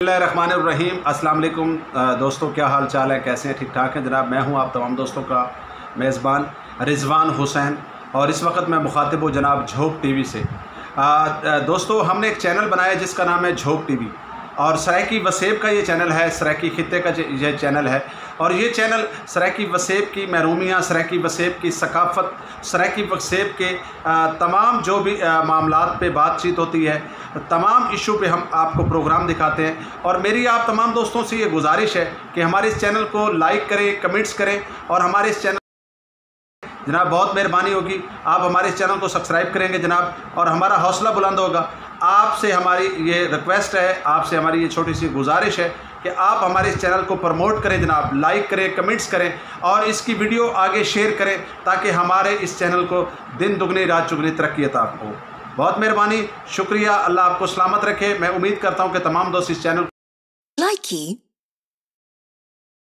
बिस्मिल्लाहिर्रहमानिर्रहीम। अस्सलाम वालेकुम दोस्तों, क्या हाल चाल है, कैसे हैं? ठीक ठाक हैं जनाब। मैं हूं आप तमाम दोस्तों का मेज़बान रिज़वान हुसैन और इस वक्त मैं मुखातिब हूं जनाब झोंक टीवी से। दोस्तों, हमने एक चैनल बनाया जिसका नाम है झोंक टीवी और सराइकी वसेब का ये चैनल है, सराइकी खित्ते का ये चैनल है। और ये चैनल सराइकी वसेब की महरूमियाँ, सराइकी वसेब की सकाफ़त, सराइकी वसेब के तमाम जो भी मामलात पे बातचीत होती है, तमाम इशू पे हम आपको प्रोग्राम दिखाते हैं। और मेरी आप तमाम दोस्तों से ये गुजारिश है कि हमारे इस चैनल को लाइक करें, कमेंट्स करें और हमारे इस चैनल जनाब बहुत मेहरबानी होगी आप हमारे इस चैनल को सब्सक्राइब करेंगे जनाब, और हमारा हौसला बुलंद होगा। आपसे हमारी ये रिक्वेस्ट है, आपसे हमारी ये छोटी सी गुजारिश है कि आप हमारे इस चैनल को प्रमोट करें जनाब, लाइक करें, कमेंट्स करें और इसकी वीडियो आगे शेयर करें ताकि हमारे इस चैनल को दिन दुगनी रात चुगनी तरक्की अता हो। बहुत मेहरबानी, शुक्रिया। अल्लाह आपको सलामत रखे। मैं उम्मीद करता हूँ कि तमाम दोस्त इस चैनल